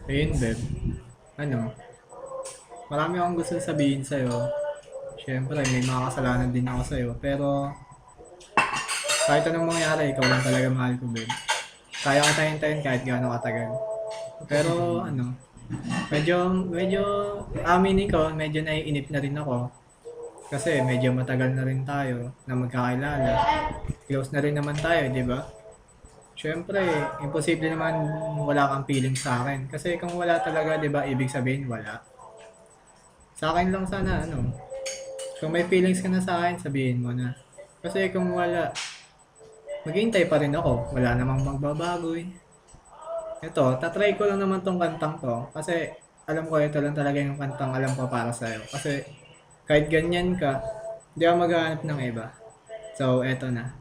Ayun, Beb. Ano, marami akong gusto sabihin sa'yo. Siyempre, may mga kasalanan din ako sa'yo. Pero, kahit anong mangyari, ikaw lang talaga mahal ko, Beb. Kaya kita hintayin kahit gaano katagal. Pero, medyo, aminin ko, medyo naiinip na rin ako. Kasi medyo matagal na rin tayo na magkakilala. Close na rin naman tayo, di ba? Siyempre, imposible naman wala kang feeling sa akin. Kasi kung wala talaga, di ba, ibig sabihin wala. Sa akin lang sana, kung may feelings ka na sa akin, sabihin mo na. Kasi kung wala, maghihintay pa rin ako. Wala namang magbabago eh. Ito, tatry ko lang naman tong kantang to. Kasi alam ko ito lang talaga yung kantang alam ko para sa'yo. Kasi kahit ganyan ka, hindi ako maghahanap ng iba. So, eto na.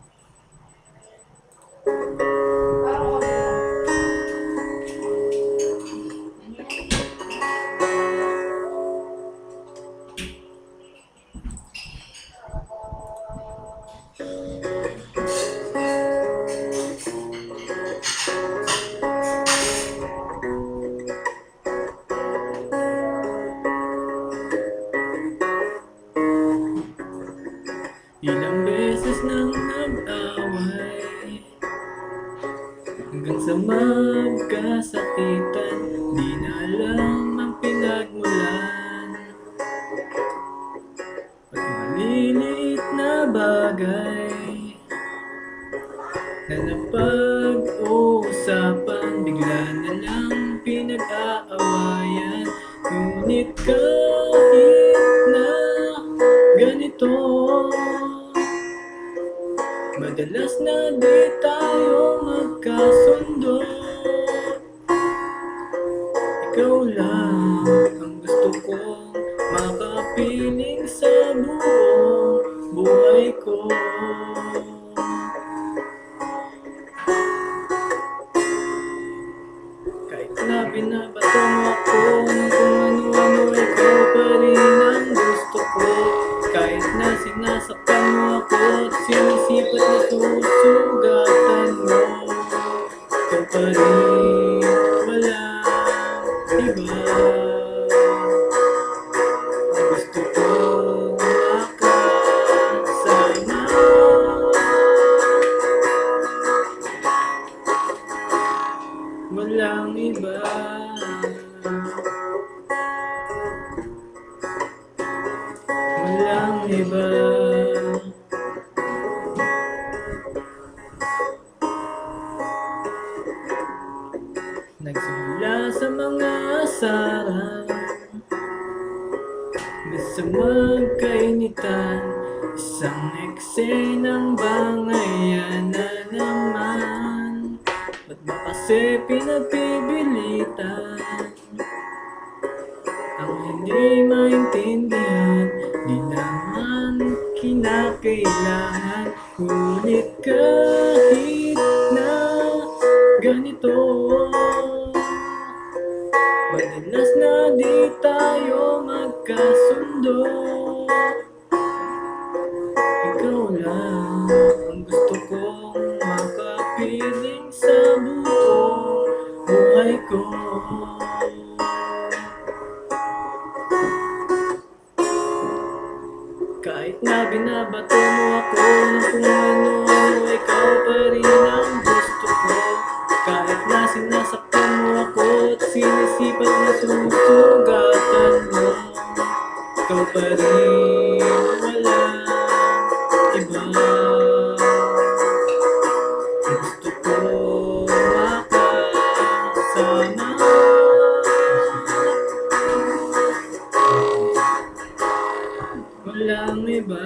Ilang beses nang nag-away hanggang sa magkasakitan, di na alam ang pinagmulan. Pati maliliit na bagay na napag-uusapan, bigla na lang pinag-aawayan. Ngunit kahit na ganito, madalas na di tayo magkasundo. Ikaw lang ang gusto kong makapiling sa buong buhay ko. Kahit na binabato mo ako ng kung ano-ano, ikaw pa rin ang gusto ko. Kahit na sinasaktan mo ako at sinisipat na susugatan mo, ikaw pa rin, walang iba. Ang gusto ko makasama, walang iba. Walang iba. Nagsimula sa mga asarang basta magkainitan, isang eksenang bangayan na naman. Ba't ba kasi pinagpipilitan ang hindi maintindihan? Di naman kinakailangan. Ngunit kahit na ganito, madalas na di tayo magkasundo. Ikaw lang ang gusto kong makapiling sa buong buhay ko. Kahit na binabato mo ako ng kung ano-ano, ikaw pa rin ang gusto ko. Kahit na sinasaktan mo ako at sinisipat na susugatan mo, ikaw pa rin, walang iba. Gusto ko makasama, walang iba.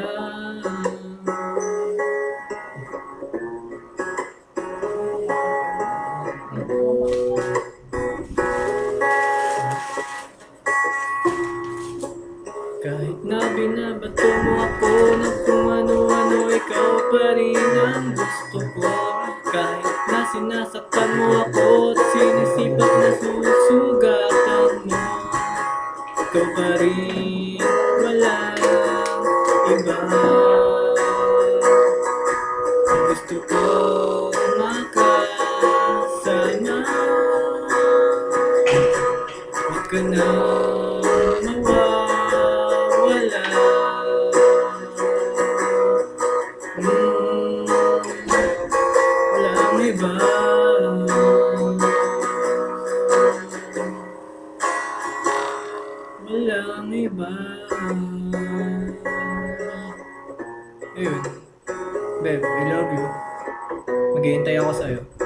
Kahit na binabato mo ako ng kung ano-ano, ikaw pa rin ang gusto ko. Kahit na sinasaktan mo ako at sinisipat na susugatan mo, ikaw pa rin, walang iba. Gusto ko makasama, ka na mawawala. Walang iba. Walang iba. Ayun. Beb, I love you. Maghihintay ako sa'yo.